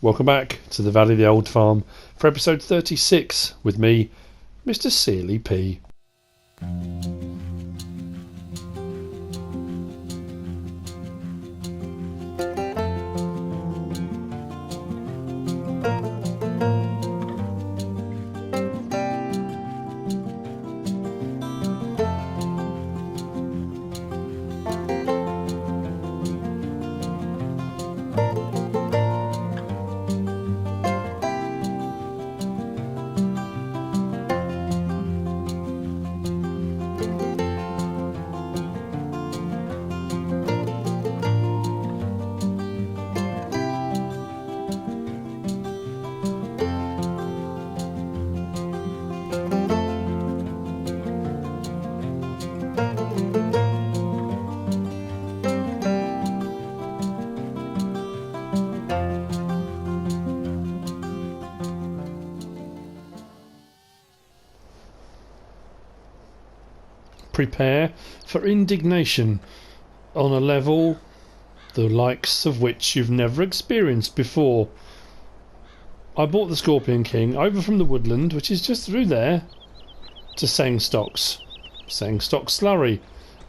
Welcome back to the Valley of the Old Farm for episode 36 with me, MrSealyp. Prepare for indignation on a level the likes of which you've never experienced before. I bought the Scorpion King over from the woodland, which is just through there, to Sangstock's Slurry.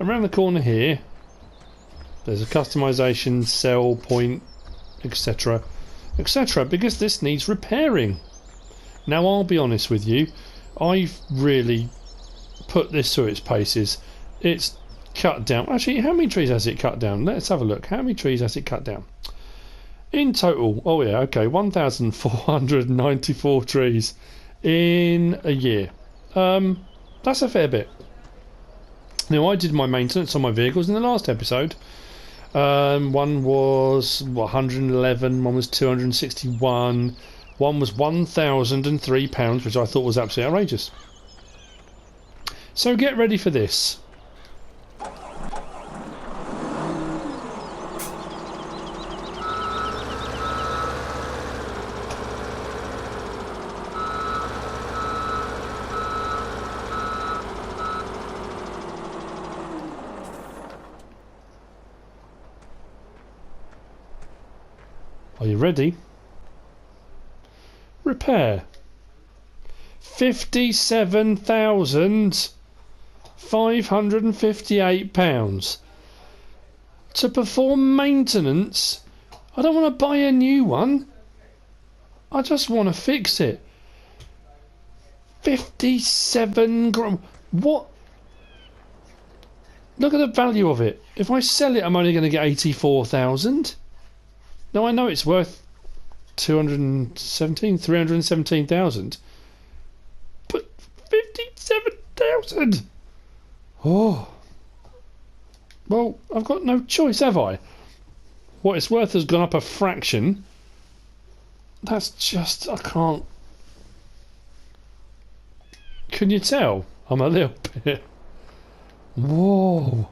Around the corner here there's a customization, sell point, etc, etc, because this needs repairing. Now I'll be honest with you, I've really put this through its paces. It's cut down. Actually, how many trees has it cut down? Let's have a look. How many trees has it cut down? In total, oh yeah, okay, 1,494 trees in a year. That's a fair bit. Now, I did my maintenance on my vehicles in the last episode. One was 111, one was 261, one was £1,003, which I thought was absolutely outrageous. So get ready for this. Are you ready? Repair. £57,558 to perform maintenance. I don't want to buy a new one. I just want to fix it. 57 grand. What? Look at the value of it. If I sell it, I'm only going to get 84,000. Now I know it's worth 317,000. But 57,000. Oh. Well, I've got no choice, have I? What it's worth has gone up a fraction. That's just, I can't. Can you tell? I'm a little bit. Whoa.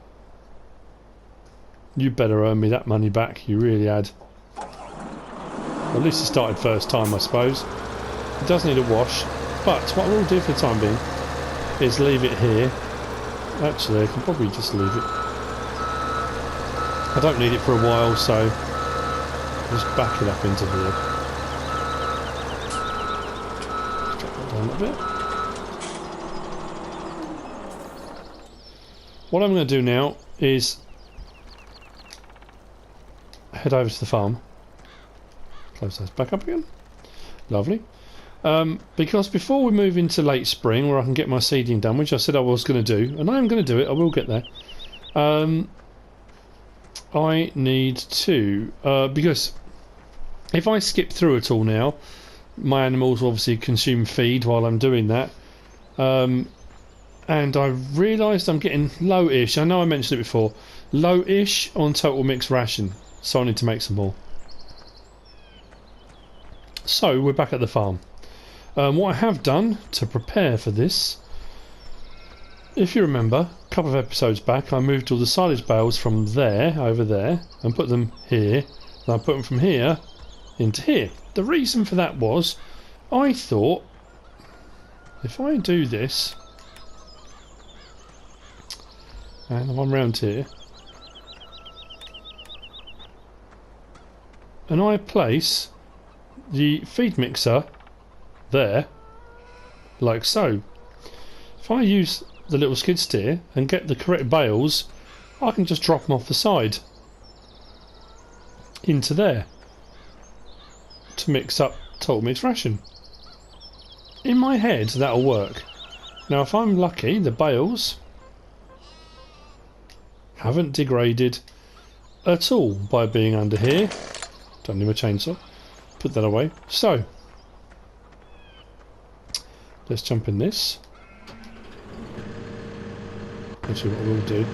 You better earn me that money back. You really had. At least it started first time, I suppose. It does need a wash, but what we'll do for the time being is leave it here. Actually, I can probably just leave it. I don't need it for a while, so I'll just back it up into here. Drop that down a bit. What I'm going to do now is head over to the farm. Close those back up again. Lovely. Because before we move into late spring, where I can get my seeding done, which I said I was going to do, and I am going to do it, I will get there. I need to, because if I skip through it all now, my animals will obviously consume feed while I'm doing that. And I've realised I'm getting low-ish. I know I mentioned it before. Low-ish on total mixed ration. So I need to make some more. So we're back at the farm. What I have done to prepare for this, if you remember, a couple of episodes back I moved all the silage bales from there, over there, and put them here, and I put them from here into here. The reason for that was, I thought, if I do this, and the one round here, and I place the feed mixer there, like so. If I use the little skid steer and get the correct bales, I can just drop them off the side into there to mix up total mixed ration. In my head that'll work. Now if I'm lucky, the bales haven't degraded at all by being under here. Don't need my chainsaw. Put that away. So let's jump in this. Actually what we'll do,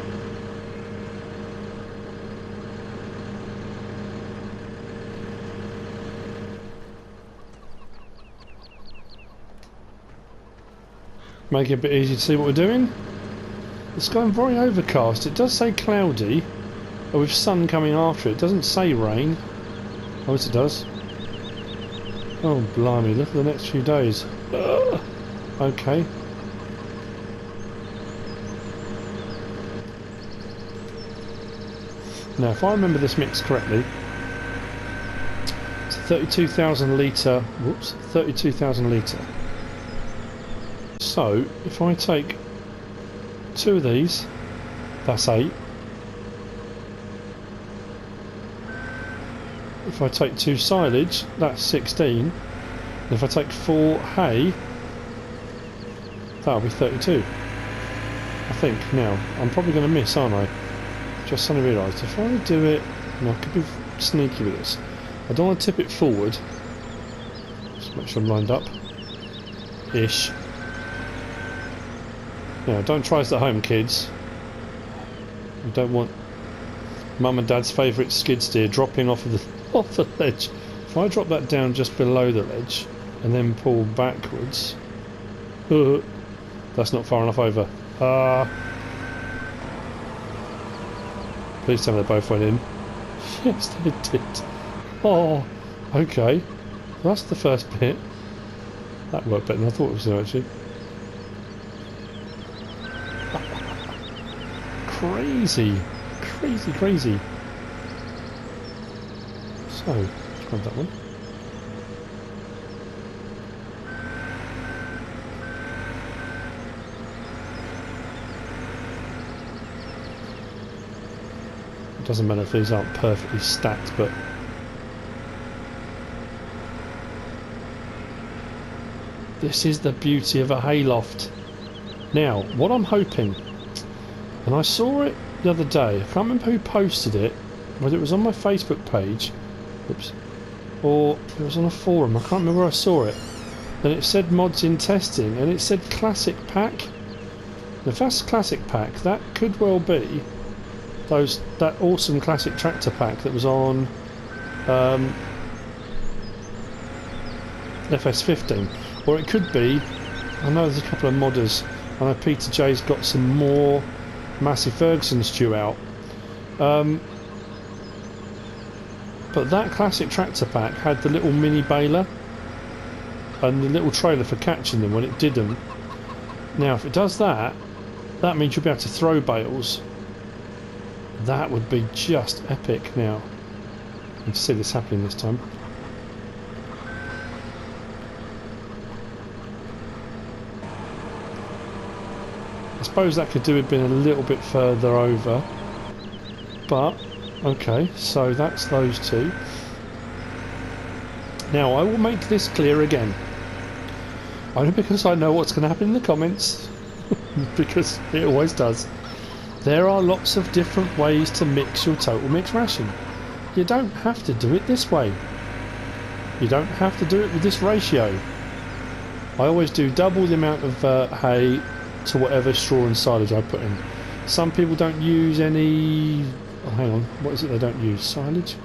make it a bit easier to see what we're doing. It's going very overcast. It does say cloudy, but with sun coming after it. It doesn't say rain. Oh yes it does. Oh blimey, look at the next few days. Ugh. Okay. Now if I remember this mix correctly, it's a 32,000 litre, whoops, 32,000 litre. So if I take 2 of these, that's 8. If I take 2 silage, that's 16. And if I take 4 hay, that'll be 32. I think. Now, I'm probably going to miss, aren't I? Just suddenly realised, if I do it, and I could be sneaky with this, I don't want to tip it forward. Just make sure I'm lined up. Ish. Now, don't try this at home, kids. You don't want Mum and Dad's favourite skid steer dropping off the ledge. If I drop that down just below the ledge and then pull backwards, that's not far enough over. Please tell me they both went in. Yes, they did. Oh, okay. That's the first bit. That worked better than I thought it was going to actually. Crazy. Crazy, crazy. So, let's grab that one. It doesn't matter if these aren't perfectly stacked, but this is the beauty of a hayloft. Now, what I'm hoping, and I saw it the other day, I can't remember who posted it, whether it was on my Facebook page, oops, or it was on a forum, I can't remember where I saw it, and it said mods in testing, and it said classic pack. If that's classic pack, that could well be that awesome classic tractor pack that was on FS15, or it could be, I know there's a couple of modders, I know Peter J's got some more Massey Ferguson stew out, but that classic tractor pack had the little mini baler and the little trailer for catching them when it didn't. Now if it does that, that means you'll be able to throw bales. That would be just epic. Now I can see this happening this time. I suppose that could do with being a little bit further over, but okay, so that's those two. Now I will make this clear again, only because I know what's going to happen in the comments, because it always does. There are lots of different ways to mix your total mixed ration. You don't have to do it this way. You don't have to do it with this ratio. I always do double the amount of hay to whatever straw and silage I put in. Some people don't use any... oh, hang on, what is it they don't use? Silage?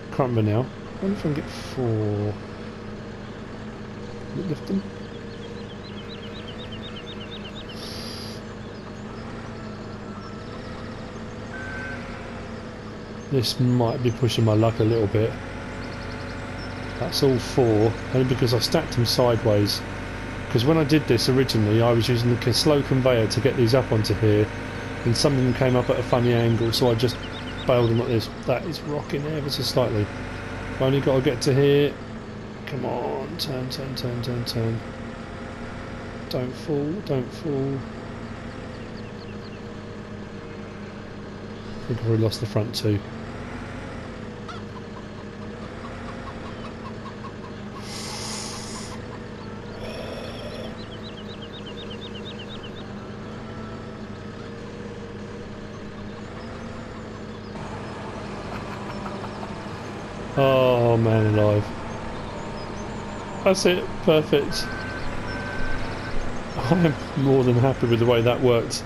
Can't remember now. I wonder if I can get 4... lift them? This might be pushing my luck a little bit. That's all 4, only because I stacked them sideways. Because when I did this originally, I was using the slow conveyor to get these up onto here, and some of them came up at a funny angle, so I just bailed them like this. That is rocking ever so slightly. I've only got to get to here, Come on, turn, turn, turn, turn, turn. Don't fall, don't fall. I think I've already lost the front two. Oh man alive. That's it, perfect. I'm more than happy with the way that worked.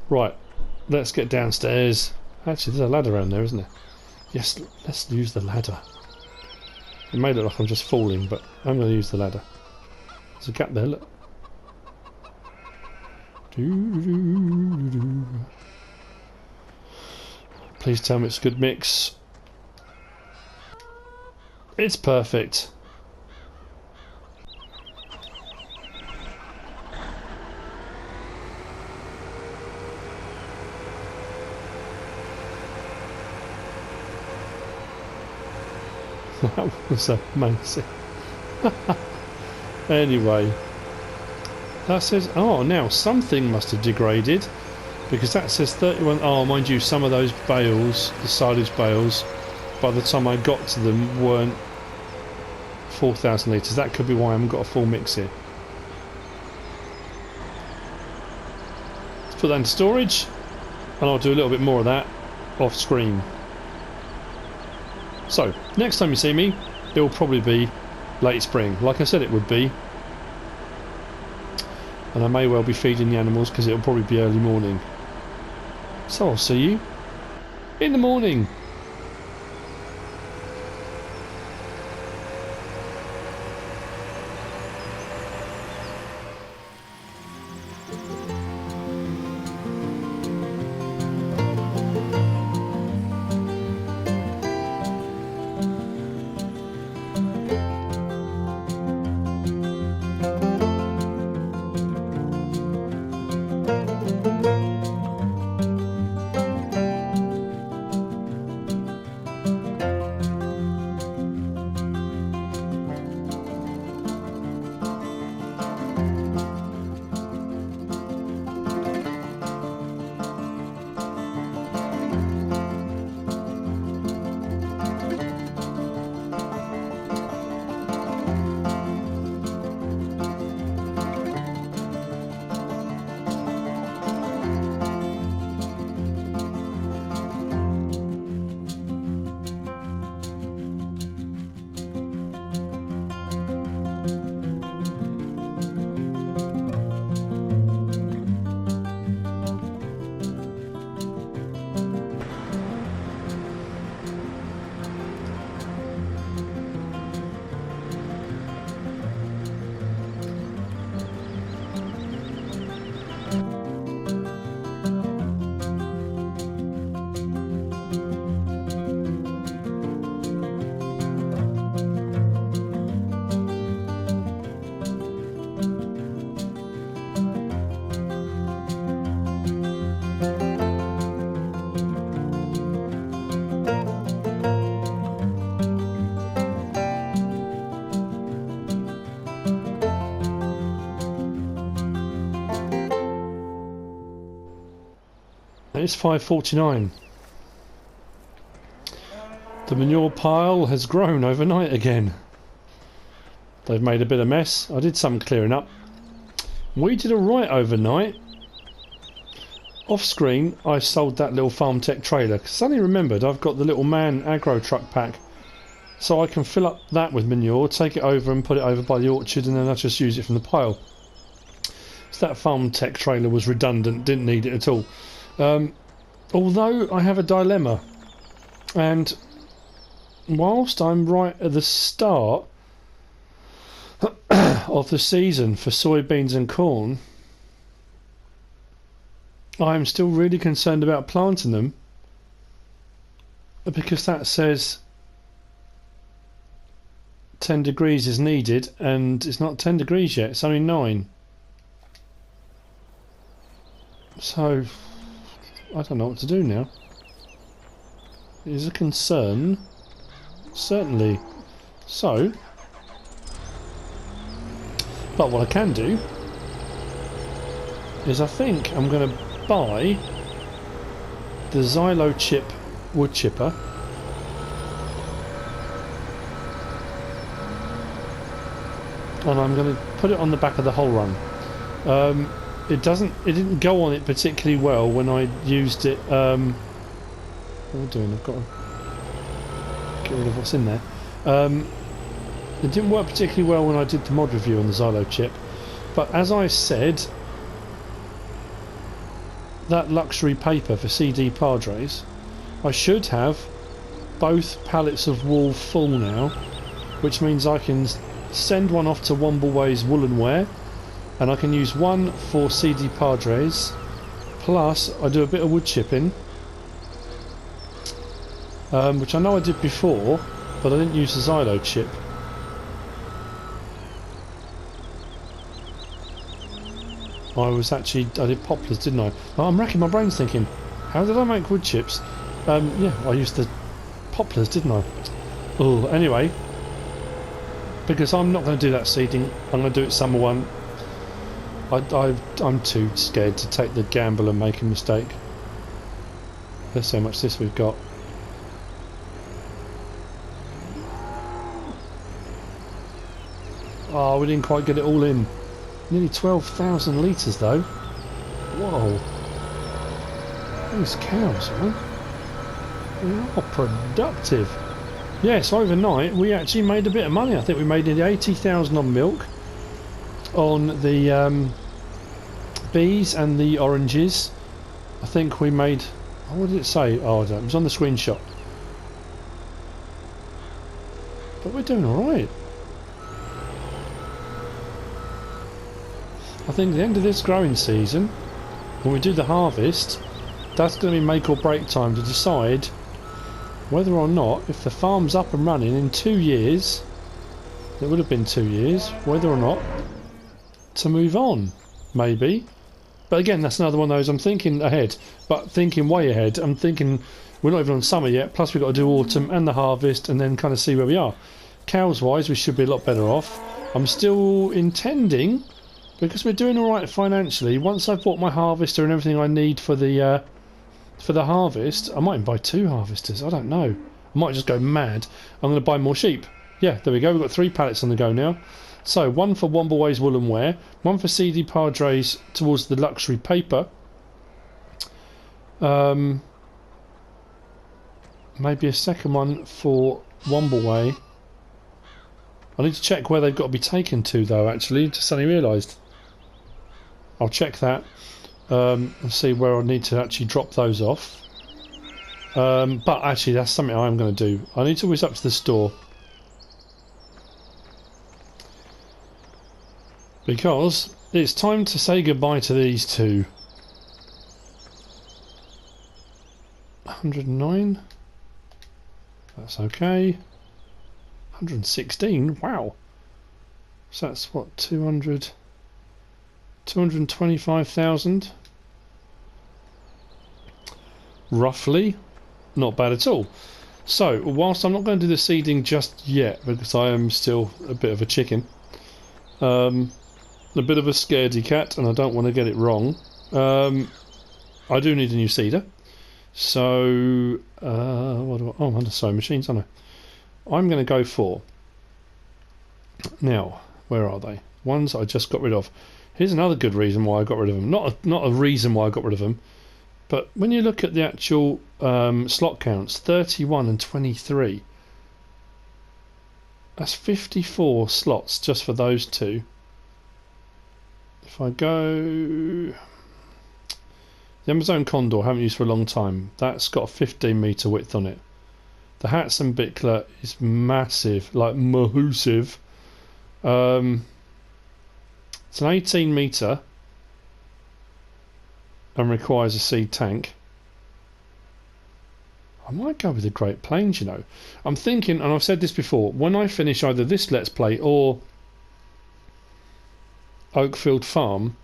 Right, let's get downstairs. Actually, there's a ladder around there, isn't there? Yes, let's use the ladder. It may look like I'm just falling, but I'm going to use the ladder. There's a gap there, look. Please tell me it's a good mix. It's perfect. That was amazing. Anyway, that says, oh, now something must have degraded, because that says 31. Oh, mind you, some of those bales, the silage bales, by the time I got to them weren't 4,000 litres. That could be why I haven't got a full mix here. Let's put that in storage, and I'll do a little bit more of that off screen. So, next time you see me, it'll probably be late spring, like I said it would be. And I may well be feeding the animals because it'll probably be early morning. So I'll see you in the morning. It's 5:49. The manure pile has grown overnight again. They've made a bit of mess. I did some clearing up. We did alright overnight. Off screen I sold that little Farm Tech trailer because I suddenly remembered I've got the little man agro truck pack, so I can fill up that with manure, take it over and put it over by the orchard, and then I just use it from the pile. So that Farm Tech trailer was redundant, didn't need it at all. Although I have a dilemma, and whilst I'm right at the start of the season for soybeans and corn, I'm still really concerned about planting them, because that says 10 degrees is needed, and it's not 10 degrees yet, it's only 9. So I don't know what to do now. It is a concern, certainly. So But what I can do is I think I'm going to buy the MrSealyp wood chipper. And I'm going to put it on the back of the hull run. It didn't go on it particularly well when I used it. What am I doing? I've got to get rid of what's in there. It didn't work particularly well when I did the mod review on the MrSealyp. But as I said, that luxury paper for CD Padres, I should have both pallets of wool full now, which means I can send one off to Wombleway's Woolen Wear, and I can use one for CD Padres, plus I do a bit of wood chipping, which I know I did before, but I didn't use the MrSealyp. I did poplars, didn't I? Oh, I'm racking my brains thinking, how did I make wood chips? Yeah, I used the poplars, didn't I? Oh, anyway, because I'm not going to do that seeding, I'm going to do it summer one. I'm too scared to take the gamble and make a mistake. Let's see how much this we've got. Oh, we didn't quite get it all in. Nearly 12,000 litres though. Whoa. These cows, man. They are productive. Yes, overnight we actually made a bit of money. I think we made nearly 80,000 on milk, on the bees and the oranges. I think we made, oh, what did it say? Oh, I don't know. It was on the screenshot. But we're doing alright. I think at the end of this growing season, when we do the harvest, that's going to be make or break time to decide whether or not, if the farm's up and running in 2 years, it would have been 2 years, whether or not to move on, maybe. But again, that's another one of those, I'm thinking ahead, but thinking way ahead. I'm thinking we're not even on summer yet, plus we've got to do autumn and the harvest and then kind of see where we are. Cows wise, we should be a lot better off. I'm still intending, because we're doing alright financially, once I've bought my harvester and everything I need for the harvest, I might even buy 2 harvesters, I don't know. I might just go mad. I'm going to buy more sheep. Yeah, there we go, we've got 3 pallets on the go now. So, one for Wombleway's Woolen Wear, one for CD Padres towards the luxury paper. Maybe a second one for Wombleway. I need to check where they've got to be taken to though, actually, just suddenly realised. I'll check that and see where I need to actually drop those off. But actually that's something I'm going to do. I need to whiz up to the store, because it's time to say goodbye to these two. 109. That's okay. 116. Wow. So that's what, 225,000 roughly. Not bad at all. So whilst I'm not going to do the seeding just yet, because I am still a bit of a chicken, a bit of a scaredy cat, and I don't want to get it wrong, I do need a new seeder. So what do I, oh, I'm under sewing machines, aren't I? I'm going to go for, now where are they, ones I just got rid of. Here's another good reason why I got rid of them. Not a reason why I got rid of them, but when you look at the actual slot counts, 31 and 23, that's 54 slots just for those two. If I go, the Amazon Condor, I haven't used for a long time, that's got a 15 metre width on it. The Hatson Bickler is massive, like massive. It's an 18 metre and requires a seed tank. I might go with the Great Plains, you know. I'm thinking, and I've said this before, when I finish either this Let's Play or Oakfield Farm,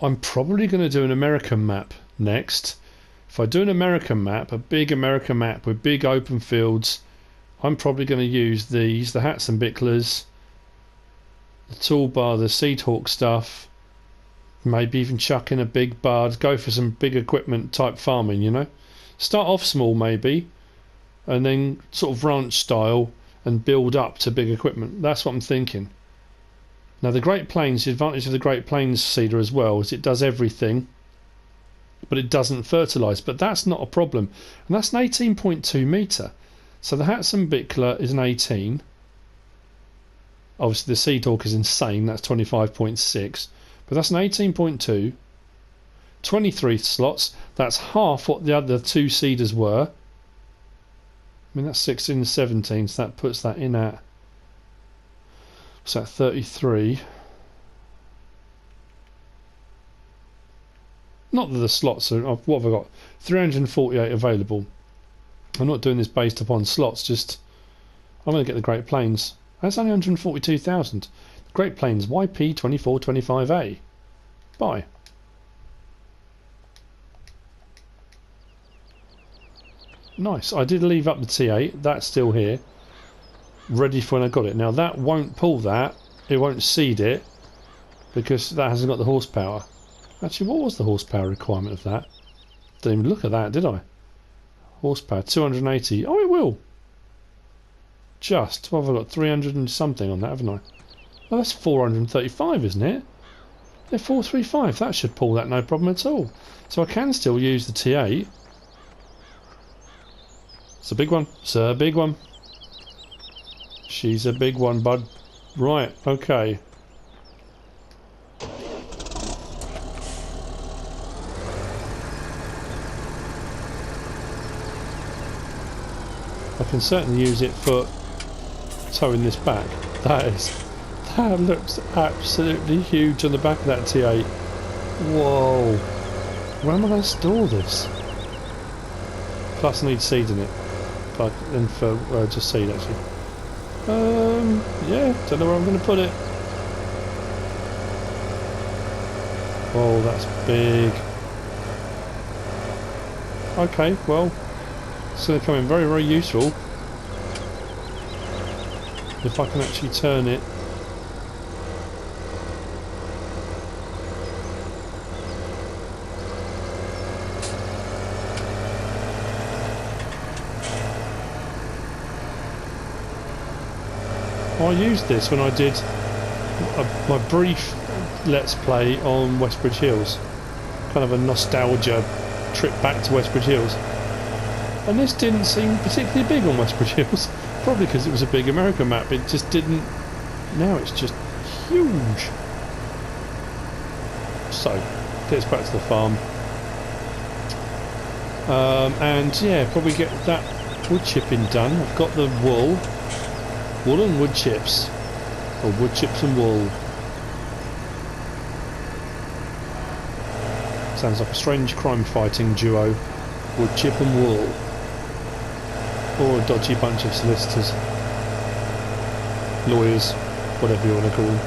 I'm probably going to do an American map next. If I do an American map, a big American map with big open fields, I'm probably going to use these, the Hatson Bicklers, the toolbar, the Seed Hawk stuff. Maybe even chuck in a big bard. Go for some big equipment type farming, you know. Start off small maybe, and then sort of ranch style and build up to big equipment. That's what I'm thinking. Now the Great Plains, the advantage of the Great Plains seeder as well is it does everything, but it doesn't fertilise. But that's not a problem. And that's an 18.2 metre. So the Hatson Bickler is an 18. Obviously the Seed Hawk is insane, that's 25.6. But that's an 18.2. 23 slots, that's half what the other two seeders were. I mean that's 16 and 17, so that puts that in at, what's that, 33. Not that the slots are, what have I got? 348 available. I'm not doing this based upon slots, just I'm going to get the Great Plains. That's only 142,000. Great Plains YP2425A. Buy. Nice. I did leave up the T8. That's still here. Ready for when I got it. Now that won't pull that. It won't seed it. Because that hasn't got the horsepower. Actually, what was the horsepower requirement of that? Didn't even look at that, did I? Horsepower, 280. Oh, it will. Just. What have I got? 300 and something on that, haven't I? Oh, that's 435, isn't it? Yeah, 435. That should pull that no problem at all. So I can still use the T8. It's a big one. It's a big one. She's a big one, bud. Right, okay. I can certainly use it for towing this back. That looks absolutely huge on the back of that T8. Whoa. Where am I going to store this? Plus I need seed in it. And for just seed actually. Yeah, don't know where I'm going to put it. Oh, that's big. Okay, well, it's going to come in very, very useful. If I can actually turn it. I used this when I did my brief Let's Play on Westbridge Hills. Kind of a nostalgia trip back to Westbridge Hills. And this didn't seem particularly big on Westbridge Hills. Probably because it was a big American map. It just didn't... Now it's just huge. So, gets back to the farm. And yeah, probably get that wood chipping done. I've got the wool. Wool and wood chips. Or wood chips and wool. Sounds like a strange crime fighting duo. Wood chip and wool. Or a dodgy bunch of solicitors. Lawyers. Whatever you want to call them.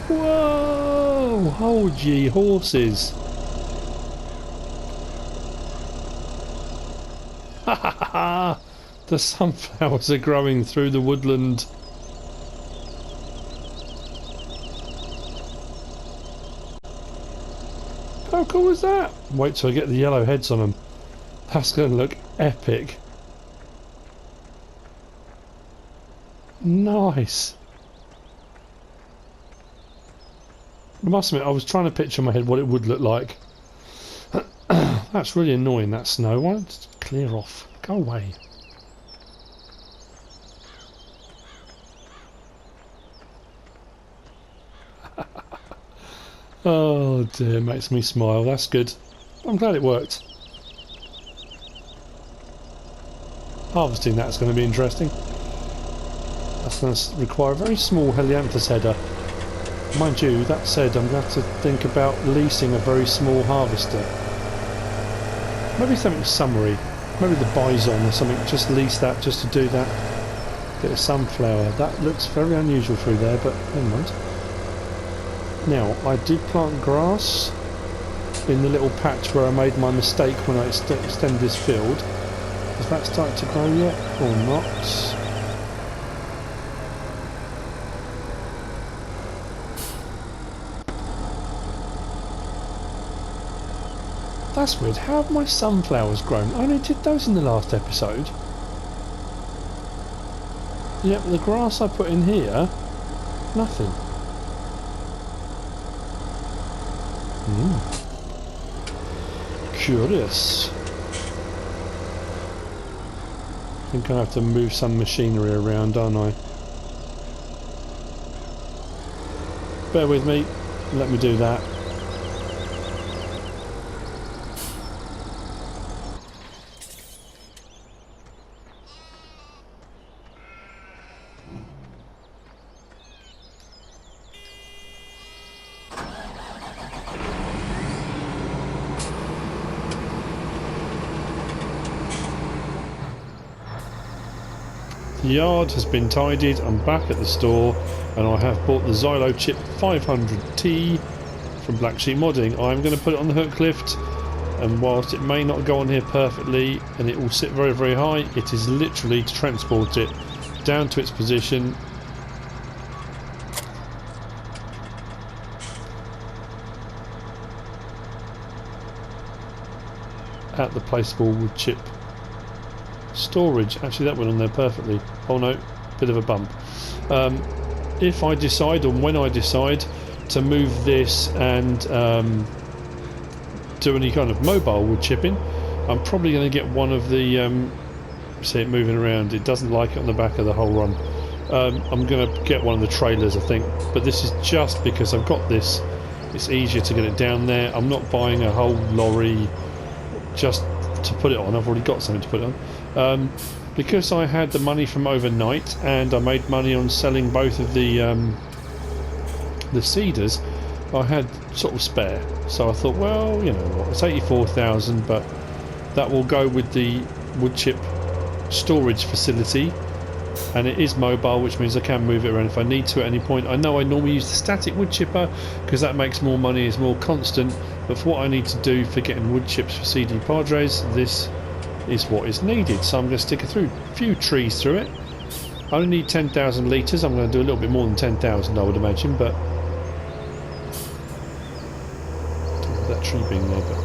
Whoa! Hold ye horses! Ha ha ha ha! The sunflowers are growing through the woodland. How cool is that? Wait till I get the yellow heads on them. That's going to look epic. Nice. I must admit, I was trying to picture in my head what it would look like. That's really annoying, that snow. Why don't it clear off? Go away. Oh dear, makes me smile. That's good. I'm glad it worked. Harvesting that's going to be interesting. That's going to require a very small helianthus header. Mind you, that said, I'm going to have to think about leasing a very small harvester. Maybe something summary. Maybe the bison or something. Just lease that just to do that. Get a sunflower. That looks very unusual through there, but never mind. Now, I did plant grass in the little patch where I made my mistake when I extended this field. Has that started to grow yet, or not? That's weird. How have my sunflowers grown? I only did those in the last episode. Yep, the grass I put in here, nothing. Curious. I think I have to move some machinery around, don't I? Bear with me. Let me do that. The yard has been tidied. I'm back at the store and I have bought the MrSealyp 500T from Black Sheep Modding. I'm going to put it on the hook lift, and whilst it may not go on here perfectly and it will sit very, very high, it is literally to transport it down to its position. At the placeable wood chip storage. Actually, that went on there perfectly. Oh no, bit of a bump. If I decide, or when I decide, to move this and do any kind of mobile wood chipping, I'm probably going to get one of the see it moving around, it doesn't like it on the back of the whole run. I'm going to get one of the trailers, I think, but this is just because I've got this. It's easier to get it down there. I'm not buying a whole lorry just to put it on. I've already got something to put it on. Because I had the money from overnight and I made money on selling both of the cedars, I had sort of spare. So I thought, well, you know what, it's 84,000, but that will go with the wood chip storage facility, and it is mobile, which means I can move it around if I need to at any point. I know I normally use the static wood chipper because that makes more money, is more constant, but for what I need to do for getting wood chips for CD Padres, this is what is needed. So I'm going to stick a few trees through it. I only need 10,000 litres. I'm going to do a little bit more than 10,000, I would imagine, but that tree being there, but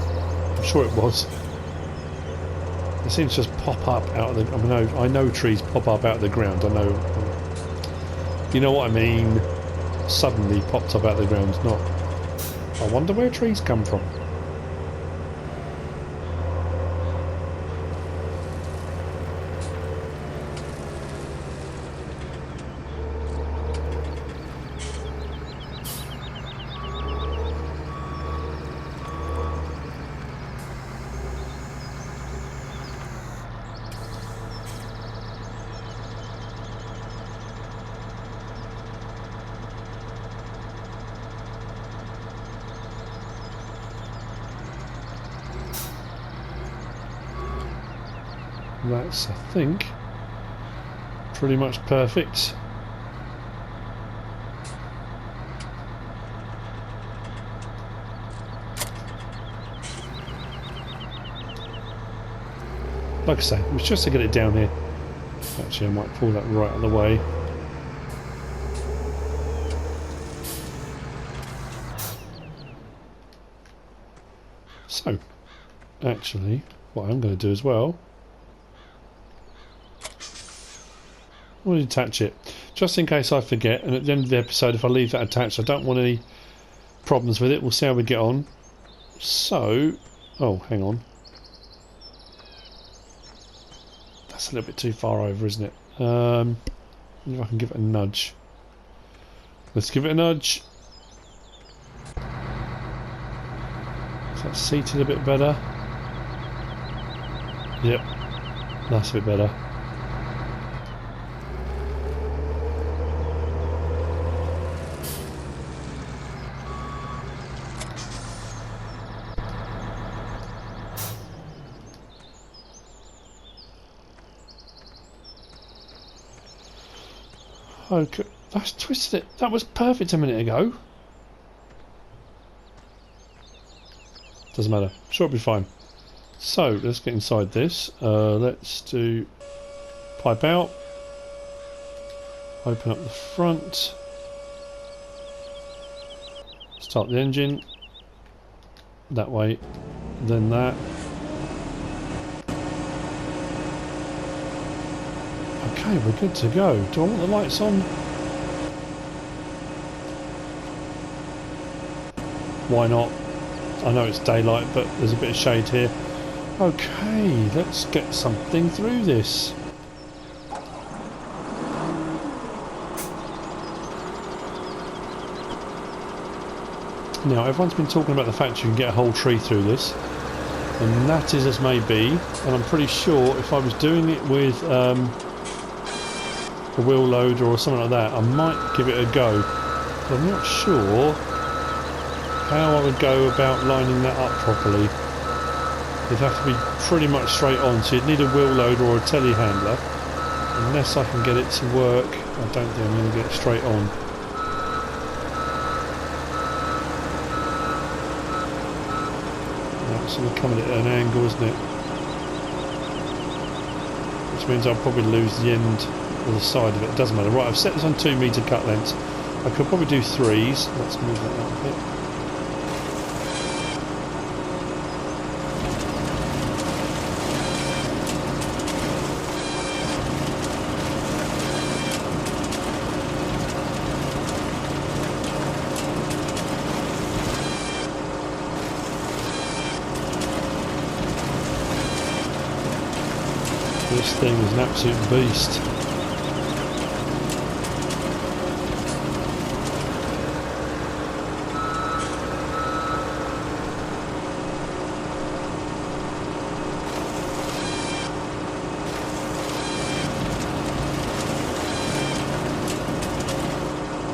I'm sure it was. It seems to just pop up out of the... I know trees pop up out of the ground. I know... You know what I mean? Suddenly popped up out of the ground. Not... I wonder where trees come from. That's, I think, pretty much perfect. Like I say, it was just to get it down here. Actually, I might pull that right out of the way. So, actually, what I'm going to do as well, I'm going to attach it, just in case I forget, and at the end of the episode, if I leave that attached, I don't want any problems with it. We'll see how we get on. So, oh, hang on. That's a little bit too far over, isn't it? If I can give it a nudge. Let's give it a nudge. Is that seated a bit better? Yep, that's a bit better. Okay, that's twisted it. That was perfect a minute ago. Doesn't matter. Sure, it'll be fine. So let's get inside this. Let's do pipe out. Open up the front. Start the engine. That way, then that. Okay, we're good to go. Do I want the lights on? Why not? I know it's daylight, but there's a bit of shade here. Okay, let's get something through this. Now, everyone's been talking about the fact you can get a whole tree through this, and that is as may be, and I'm pretty sure if I was doing it with a wheel loader or something like that, I might give it a go. But I'm not sure how I would go about lining that up properly. It'd have to be pretty much straight on, so you'd need a wheel loader or a telehandler. Unless I can get it to work, I don't think I'm going to get it straight on. That's going to come at an angle, isn't it? Which means I'll probably lose the end or the side of it. It doesn't matter. Right, I've set this on 2 metre cut lengths. I could probably do 3s. Let's move that out a bit. This thing is an absolute beast.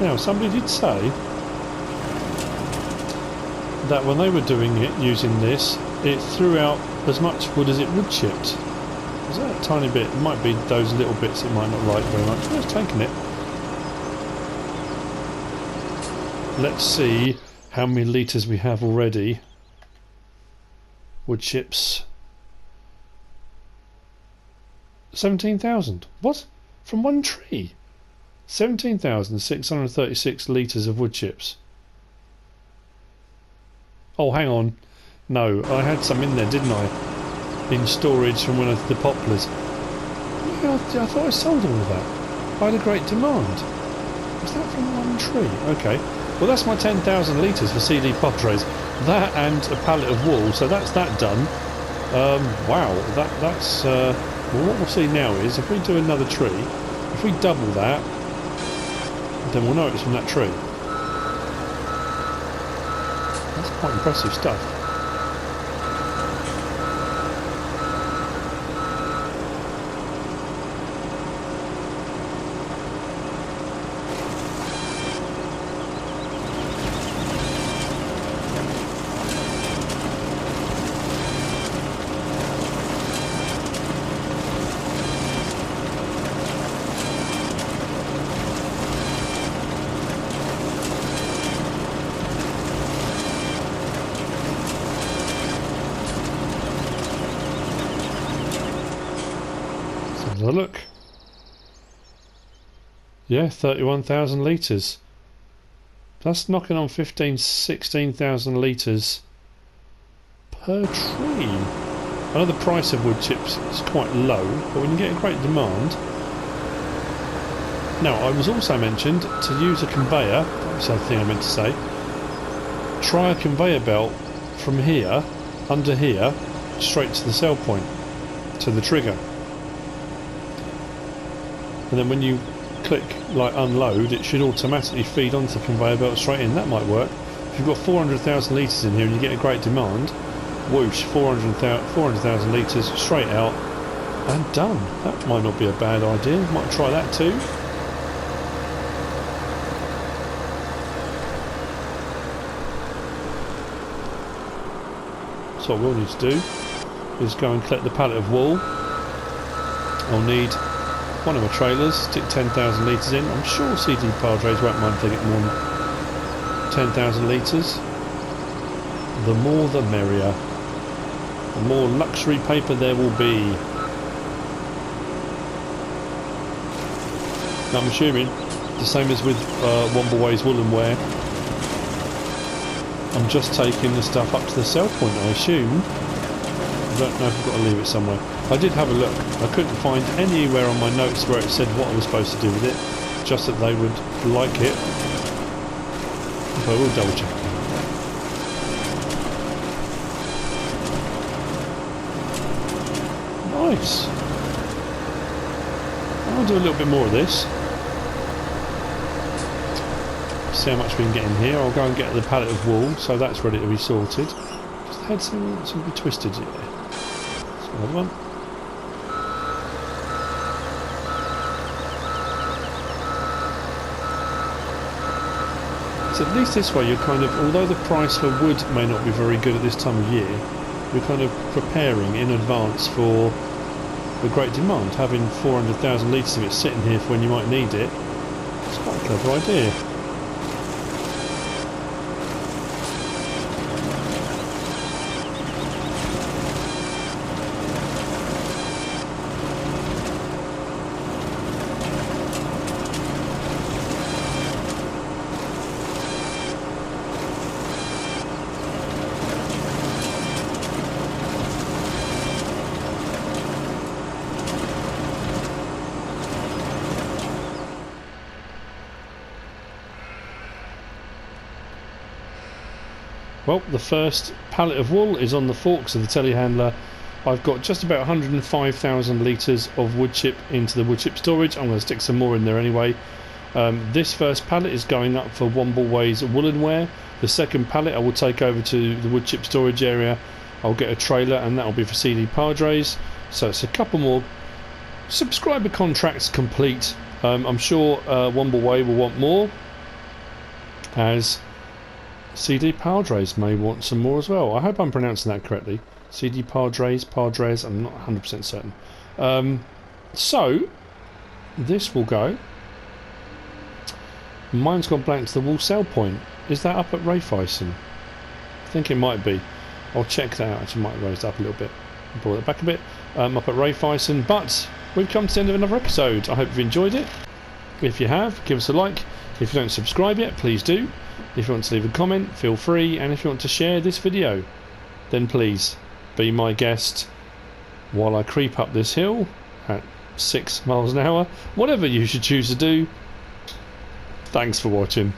Now, somebody did say that when they were doing it using this, it threw out as much wood as it wood chipped. Is that a tiny bit? It might be those little bits it might not like very much. Well, it's taking it. Let's see how many litres we have already. Wood chips. 17,000. What? From one tree? 17,636 litres of wood chips. Oh, hang on. No, I had some in there, didn't I? In storage from one of the poplars. Yeah, I thought I sold all of that. I had a great demand. Was that from one tree? Okay. Well, that's my 10,000 litres for CD Padres. That and a pallet of wool, so that's that done. Wow, that's... well, what we'll see now is, if we do another tree, if we double that, then we'll know it's from that tree. That's quite impressive stuff. Have a look. Yeah, 31,000 litres. That's knocking on 16,000 litres per tree. I know the price of wood chips is quite low, but when you get a great demand... Now, I was also mentioned to use a conveyor. That's the other thing I meant to say. Try a conveyor belt from here, under here, straight to the sell point, to the trigger. And then when you click like unload, it should automatically feed onto the conveyor belt straight in. That might work. If you've got 400,000 litres in here and you get a great demand, whoosh, 400,000 litres straight out and done. That might not be a bad idea. Might try that too. So what we'll need to do is go and collect the pallet of wool. I'll need one of my trailers, stick 10,000 litres in. I'm sure CD Padres won't mind if they get more than 10,000 litres. the more the merrier. The more luxury paper there will be. Now, I'm assuming the same as with Wombleway's woolen wear. I'm just taking the stuff up to the sell point, I assume. I don't know if I've got to leave it somewhere. I did have a look. I couldn't find anywhere on my notes where it said what I was supposed to do with it. Just that they would like it. But I will double check. Nice. I'll do a little bit more of this. See how much we can get in here. I'll go and get the pallet of wool, so that's ready to be sorted. Just the head seem to be twisted, yeah. That's another one. So at least this way you're kind of, although the price for wood may not be very good at this time of year, you're kind of preparing in advance for the great demand. Having 400,000 litres of it sitting here for when you might need it, it's quite a clever idea. Well, the first pallet of wool is on the forks of the telehandler. I've got just about 105,000 litres of wood chip into the wood chip storage. I'm going to stick some more in there anyway. This first pallet is going up for Wombleway's woolen wear. The second pallet I will take over to the wood chip storage area. I'll get a trailer and that will be for CD Padres. So it's a couple more subscriber contracts complete. I'm sure Wombleway will want more, as CD Padres may want some more as well. I hope I'm pronouncing that correctly. CD Padres, I'm not 100% certain. So, this will go. Mine's gone blank to the wool sell point. Is that up at Raiffeisen? I think it might be. I'll check that out. Actually, might have raised it up a little bit. Brought it back a bit. Up at Raiffeisen. But we've come to the end of another episode. I hope you've enjoyed it. If you have, give us a like. If you don't subscribe yet, please do. If you want to leave a comment, feel free. And if you want to share this video, then please be my guest while I creep up this hill at 6 miles an hour. Whatever you should choose to do. Thanks for watching.